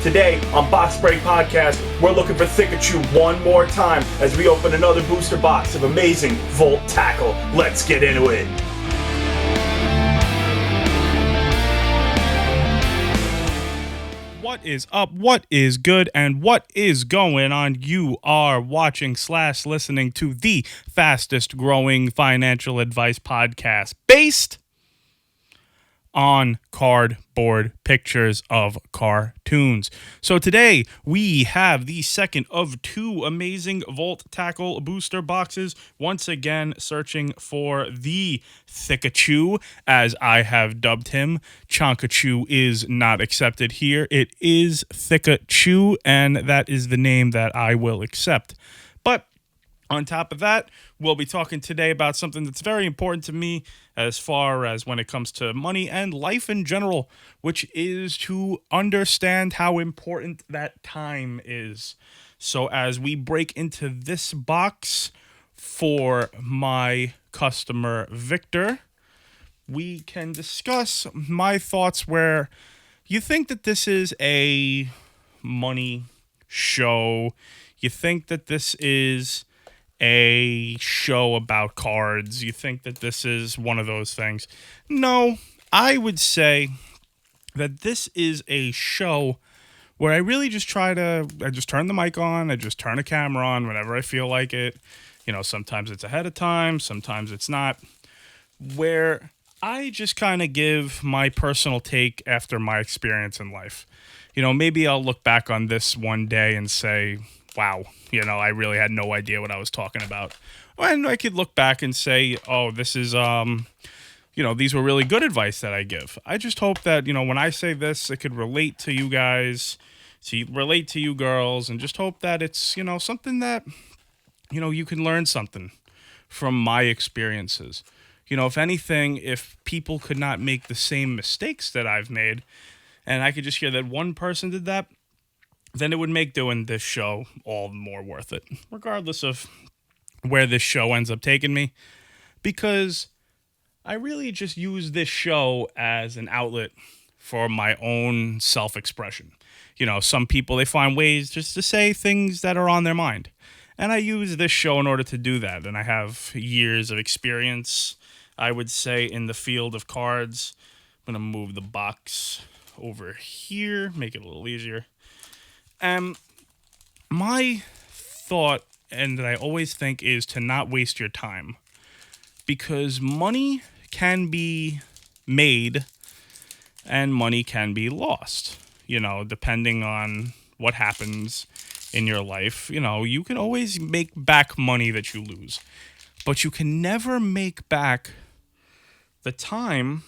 Today on Box Break Podcast, we're looking for Thiccachu one more time as we open another booster box of amazing Volt Tackle. Let's get into it. What is up? What is good? And what is going on? You are watching / listening to the fastest growing financial advice podcast based on cardboard pictures of cartoons. So today we have the second of two amazing Volt Tackle booster boxes. Once again, searching for the Thiccachu, as I have dubbed him. Chonkachu is not accepted here. It is Thiccachu, and that is the name that I will accept. But on top of that, we'll be talking today about something that's very important to me as far as when it comes to money and life in general, which is to understand how important that time is. So as we break into this box for my customer Victor, we can discuss my thoughts where you think that this is a money show. You think that this is a show about cards. You think that this is one of those things. No, I would say that this is a show where I really just I just turn the mic on, I just turn a camera on whenever I feel like it. You know, sometimes it's ahead of time, sometimes it's not. Where I just kind of give my personal take after my experience in life. You know, maybe I'll look back on this one day and say, wow, you know, I really had no idea what I was talking about. And I could look back and say, oh, this is, you know, these were really good advice that I give. I just hope that, you know, when I say this, it could relate to you guys, relate to you girls, and just hope that it's, you know, something that, you know, you can learn something from my experiences. You know, if anything, if people could not make the same mistakes that I've made, and I could just hear that one person did that, then it would make doing this show all the more worth it, regardless of where this show ends up taking me, because I really just use this show as an outlet for my own self-expression. You know, some people, they find ways just to say things that are on their mind, and I use this show in order to do that, and I have years of experience, I would say, in the field of cards. I'm going to move the box over here, make it a little easier. My thought, and that I always think, is to not waste your time, because money can be made and money can be lost, you know, depending on what happens in your life. You know, you can always make back money that you lose, but you can never make back the time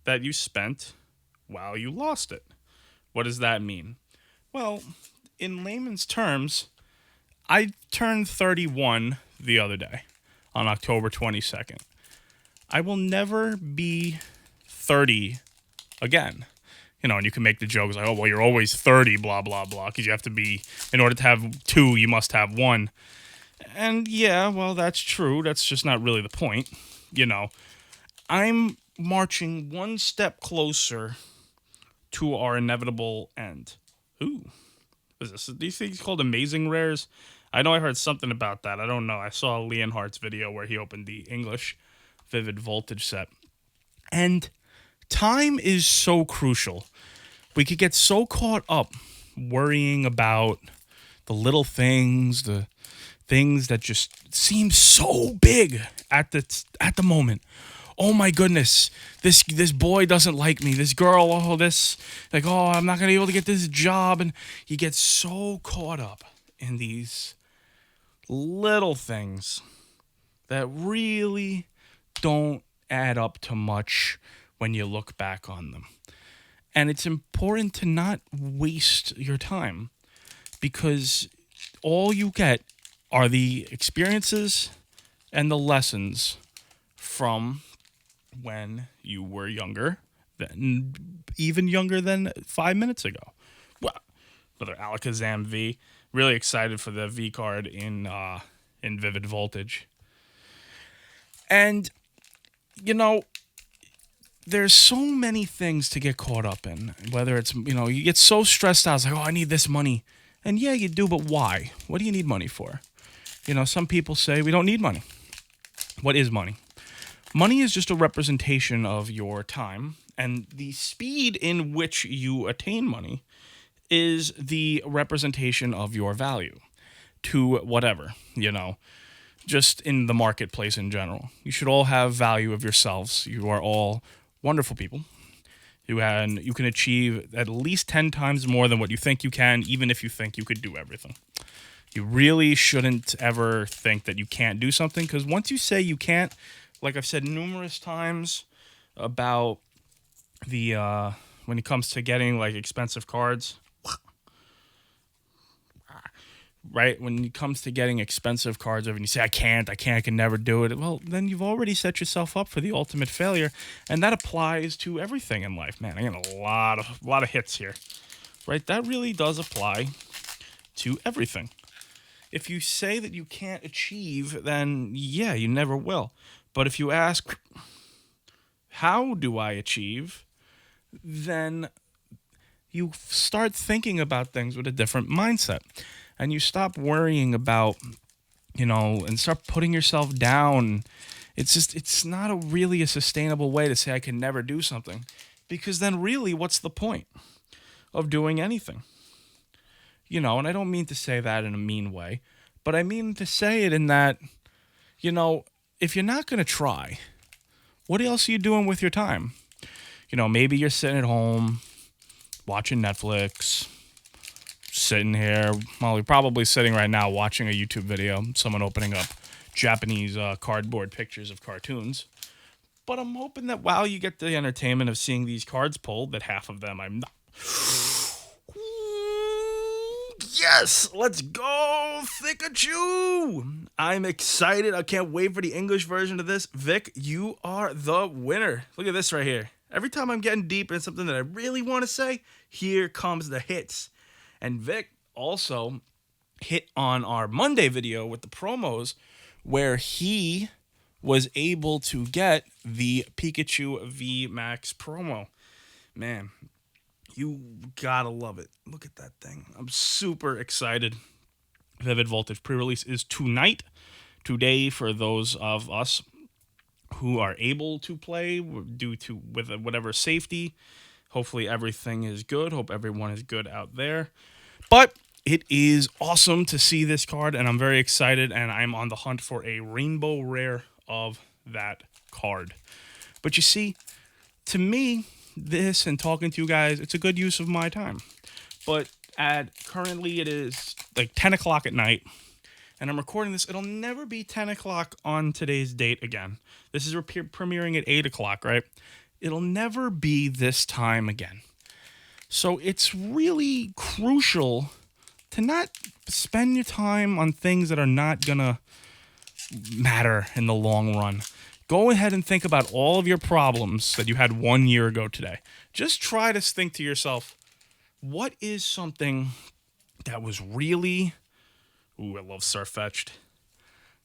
that you spent while you lost it. What does that mean? Well, in layman's terms, I turned 31 the other day on October 22nd. I will never be 30 again. You know, and you can make the jokes like, oh, well, you're always 30, blah, blah, blah, because you have to be, in order to have two, you must have one. And yeah, well, that's true. That's just not really the point. You know, I'm marching one step closer to our inevitable end. Ooh, what is this? Are these things called amazing rares? I know I heard something about that. I don't know. I saw Leonhardt's video where he opened the English Vivid Voltage set. And time is so crucial. We could get so caught up worrying about the little things, the things that just seem so big at the moment. Oh my goodness, this boy doesn't like me. This girl, I'm not going to be able to get this job. And you get so caught up in these little things that really don't add up to much when you look back on them. And it's important to not waste your time, because all you get are the experiences and the lessons from when you were younger, even younger than 5 minutes ago. Well, another Alakazam V. Really excited for the V card in Vivid Voltage. And, you know, there's so many things to get caught up in, whether it's, you get so stressed out. It's like, oh, I need this money. And yeah, you do, but why? What do you need money for? Some people say we don't need money. What is money? Money is just a representation of your time, and the speed in which you attain money is the representation of your value to whatever, just in the marketplace in general. You should all have value of yourselves. You are all wonderful people. You can achieve at least 10 times more than what you think you can, even if you think you could do everything. You really shouldn't ever think that you can't do something, because once you say you can't, like I've said numerous times about the when it comes to getting like expensive cards, right? When it comes to getting expensive cards, and you say I can never do it. Well, then you've already set yourself up for the ultimate failure, and that applies to everything in life. Man, I get a lot of hits here, right? That really does apply to everything. If you say that you can't achieve, then yeah, you never will. But if you ask, how do I achieve? Then you start thinking about things with a different mindset. And you stop worrying about, and start putting yourself down. It's not really a sustainable way to say I can never do something. Because then really, what's the point of doing anything? And I don't mean to say that in a mean way, but I mean to say it in that, if you're not going to try, what else are you doing with your time? Maybe you're sitting at home watching Netflix, sitting here. Well, you're probably sitting right now watching a YouTube video, someone opening up Japanese cardboard pictures of cartoons. But I'm hoping that while you get the entertainment of seeing these cards pulled, that half of them I'm not. Yes, let's go, Thiccachu! I'm excited. I can't wait for the English version of this. Vic, you are the winner. Look at this right here. Every time I'm getting deep into something that I really want to say, here comes the hits. And Vic also hit on our Monday video with the promos where he was able to get the Pikachu Vmax promo. Man, you gotta love it. Look at that thing. I'm super excited. Vivid Voltage pre-release is today for those of us who are able to play with whatever safety. Hopefully everything is good. Hope everyone is good out there. But it is awesome to see this card, and I'm very excited, and I'm on the hunt for a rainbow rare of that card. But you see, to me, this and talking to you guys, it's a good use of my time. But currently it is like 10 o'clock at night, and I'm recording this. It'll never be 10 o'clock on today's date again. This is premiering at 8 o'clock, right? It'll never be this time again. So it's really crucial to not spend your time on things that are not going to matter in the long run. Go ahead and think about all of your problems that you had 1 year ago today. Just try to think to yourself, what is something that was really, I love Surfetched,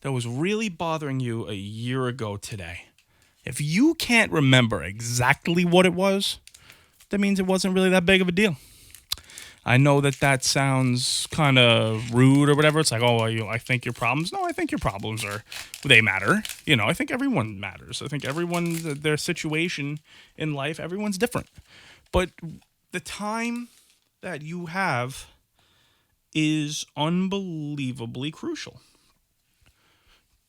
that was really bothering you a year ago today? If you can't remember exactly what it was, that means it wasn't really that big of a deal. I know that sounds kind of rude or whatever. It's like, I think your problems. No, I think your problems they matter. I think everyone matters. I think their situation in life, everyone's different. But the time that you have is unbelievably crucial.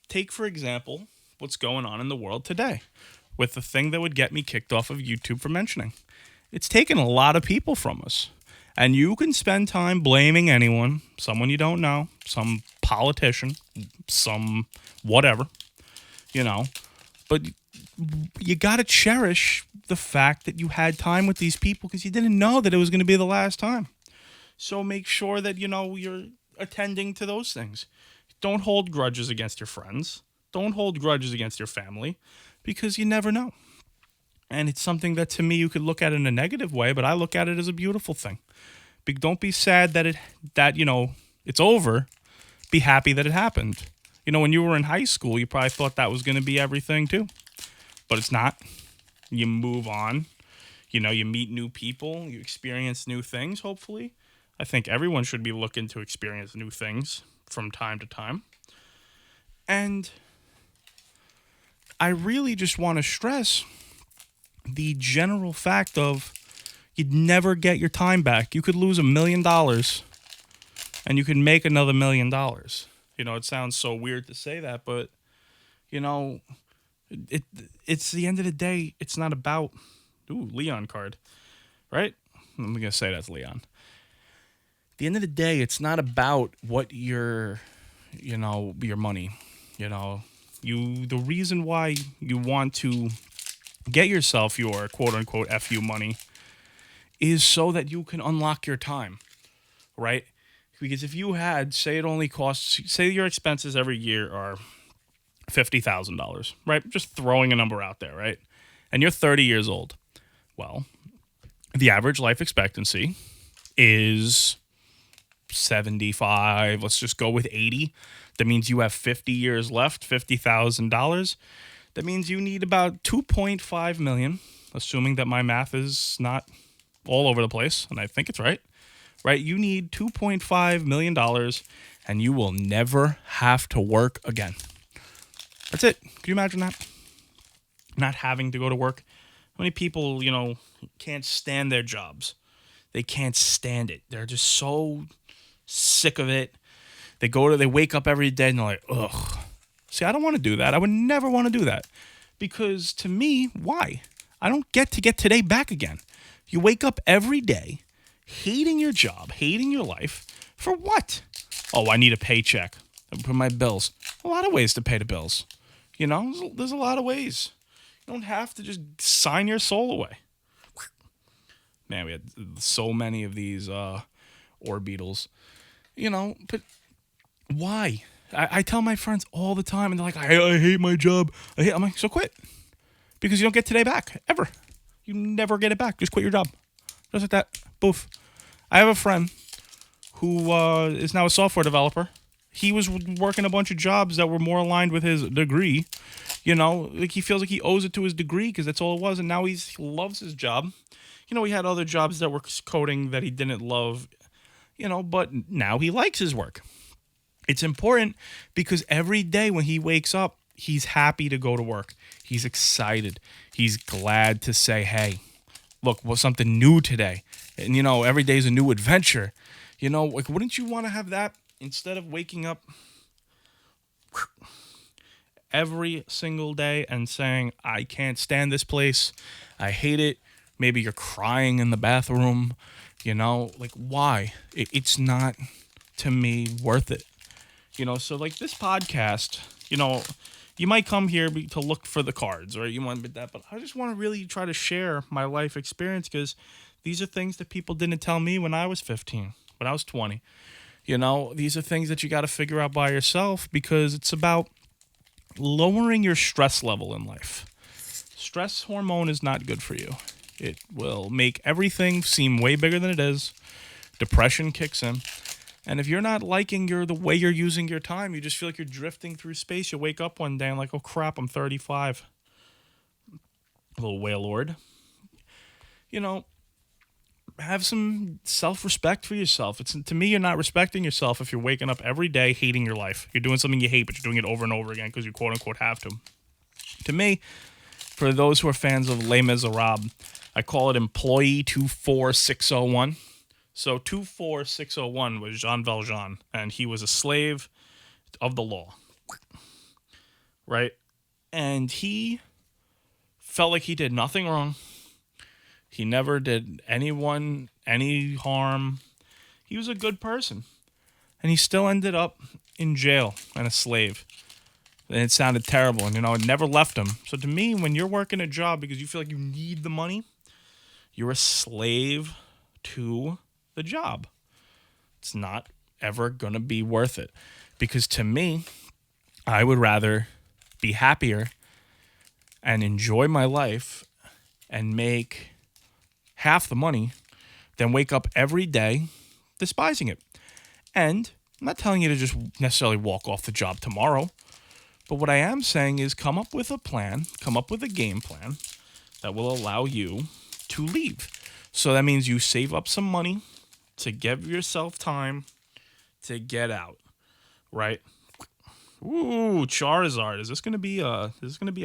Take, for example, what's going on in the world today with the thing that would get me kicked off of YouTube for mentioning. It's taken a lot of people from us. And you can spend time blaming anyone, someone you don't know, some politician, some whatever, But you got to cherish the fact that you had time with these people because you didn't know that it was going to be the last time. So make sure that, you're attending to those things. Don't hold grudges against your friends. Don't hold grudges against your family because you never know. And it's something that, to me, you could look at in a negative way, but I look at it as a beautiful thing. Don't be sad that it's over. Be happy that it happened. When you were in high school, you probably thought that was going to be everything too. But it's not. You move on. You know, you meet new people. You experience new things, hopefully. I think everyone should be looking to experience new things from time to time. And I really just want to stress the general fact of you'd never get your time back. You could lose $1 million and you could make another $1 million. You know, it sounds so weird to say that, but, you know, it's the end of the day, it's not about... Ooh, Leon card, right? I'm going to say that's Leon. At the end of the day, it's not about what your money, the reason why you want to get yourself your quote-unquote FU money is so that you can unlock your time, right? Because if you had, say your expenses every year are $50,000, right? Just throwing a number out there, right? And you're 30 years old. Well, the average life expectancy is 75. Let's just go with 80. That means you have 50 years left, $50,000. That means you need about 2.5 million, assuming that my math is not all over the place, and I think it's right. Right? You need $2.5 million, and you will never have to work again. That's it. Can you imagine that? Not having to go to work. How many people, can't stand their jobs? They can't stand it. They're just so sick of it. They wake up every day and they're like, ugh. See, I don't want to do that. I would never want to do that. Because to me, why? I don't get to get today back again. You wake up every day hating your job, hating your life. For what? Oh, I need a paycheck. I pay my bills. A lot of ways to pay the bills. There's a lot of ways. You don't have to just sign your soul away. Man, we had so many of these Orbeetles. But why? I tell my friends all the time, and they're like, I hate my job. I'm like, so quit. Because you don't get today back, ever. You never get it back. Just quit your job. Just like that. Boof. I have a friend who is now a software developer. He was working a bunch of jobs that were more aligned with his degree. Like he feels like he owes it to his degree because that's all it was. And now he loves his job. He had other jobs that were coding that he didn't love, but now he likes his work. It's important because every day when he wakes up, he's happy to go to work. He's excited. He's glad to say, hey, look, what's something new today? And, every day is a new adventure. Like, wouldn't you want to have that instead of waking up every single day and saying, I can't stand this place. I hate it. Maybe you're crying in the bathroom. Like, why? It's not, to me, worth it. So like this podcast, you might come here to look for the cards, or you want that, but I just want to really try to share my life experience because these are things that people didn't tell me when I was 15, when I was 20. These are things that you got to figure out by yourself because it's about lowering your stress level in life. Stress hormone is not good for you. It will make everything seem way bigger than it is. Depression kicks in. And if you're not liking the way you're using your time, you just feel like you're drifting through space. You wake up one day and like, oh crap, I'm 35. A little wailord. Have some self-respect for yourself. To me, you're not respecting yourself if you're waking up every day hating your life. You're doing something you hate, but you're doing it over and over again because you quote-unquote have to. To me, for those who are fans of Les Miserables, I call it Employee 24601. So 24601 was Jean Valjean, and he was a slave of the law, right? And he felt like he did nothing wrong. He never did anyone any harm. He was a good person, and he still ended up in jail and a slave. And it sounded terrible, and it never left him. So to me, when you're working a job because you feel like you need the money, you're a slave to the job. It's not ever gonna be worth it. Because to me, I would rather be happier and enjoy my life and make half the money than wake up every day despising it. And I'm not telling you to just necessarily walk off the job tomorrow. But what I am saying is come up with a plan, come up with a game plan that will allow you to leave. So that means you save up some money to give yourself time to get out, right? Ooh, Charizard. Is this gonna be a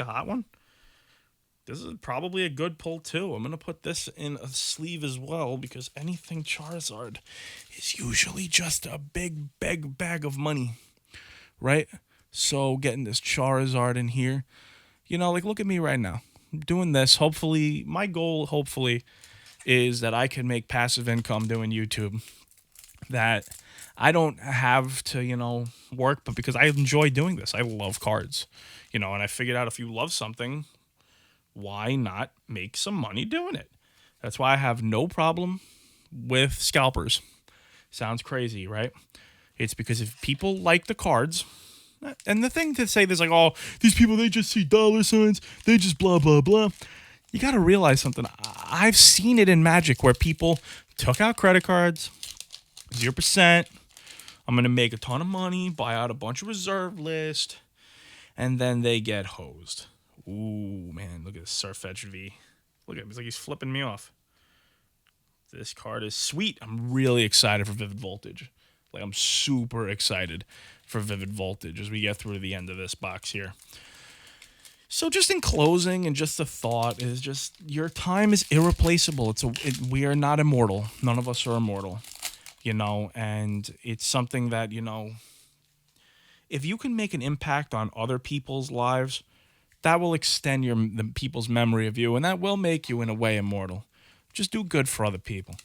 hot one? This is probably a good pull too. I'm gonna put this in a sleeve as well because anything Charizard is usually just a big bag of money, right? So getting this Charizard in here, like look at me right now. I'm doing this. Hopefully, my goal is that I can make passive income doing YouTube. That I don't have to, work, but because I enjoy doing this. I love cards, and I figured out if you love something, why not make some money doing it? That's why I have no problem with scalpers. Sounds crazy, right? It's because if people like the cards, and the thing to say this, like, oh, these people, they just see dollar signs, they just blah, blah, blah. You got to realize something. I've seen it in Magic where people took out credit cards, 0%. I'm going to make a ton of money, buy out a bunch of reserve list, and then they get hosed. Ooh, man, look at this Sirfetch'd V. Look at him. It's like he's flipping me off. This card is sweet. I'm really excited for Vivid Voltage. Like, I'm super excited for Vivid Voltage as we get through to the end of this box here. So just in closing, and just a thought, is just your time is irreplaceable. We are not immortal. None of us are immortal, and it's something that, if you can make an impact on other people's lives, that will extend the people's memory of you, and that will make you, in a way, immortal. Just do good for other people.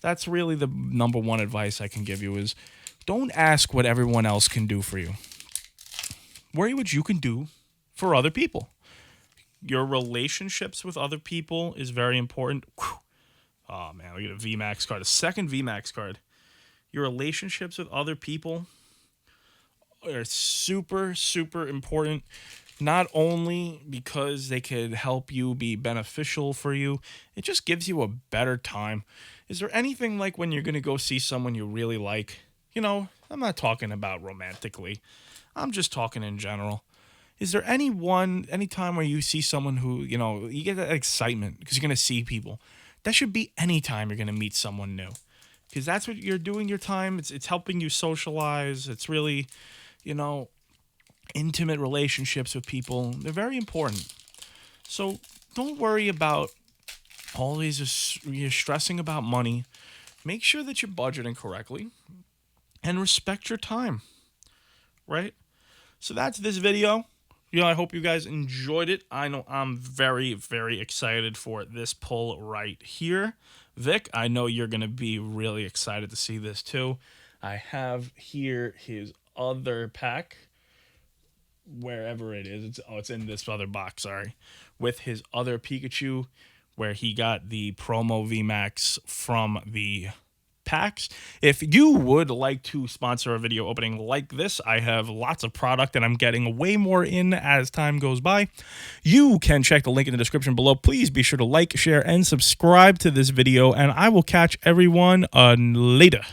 That's really the number one advice I can give you is don't ask what everyone else can do for you. Worry what you can do for other people. Your relationships with other people is very important. Whew. Oh, man, we get a VMAX card, a second VMAX card. Your relationships with other people are super, super important. Not only because they could help you be beneficial for you, it just gives you a better time. Is there anything like when you're going to go see someone you really like? I'm not talking about romantically. I'm just talking in general. Is there any time where you see someone who, you get that excitement because you're going to see people? That should be any time you're going to meet someone new. Because that's what you're doing your time. It's helping you socialize. It's really, intimate relationships with people. They're very important. So don't worry about always you're stressing about money. Make sure that you're budgeting correctly and respect your time, right? So that's this video. I hope you guys enjoyed it. I know I'm very, very excited for this pull right here. Vic, I know you're going to be really excited to see this too. I have here his other pack. Wherever it is, it's in this other box, sorry, with his other Pikachu, where he got the promo VMAX from the packs. If you would like to sponsor a video opening like this, I have lots of product and I'm getting way more in as time goes by. You can check the link in the description below. Please be sure to like, share, and subscribe to this video, and I will catch everyone later.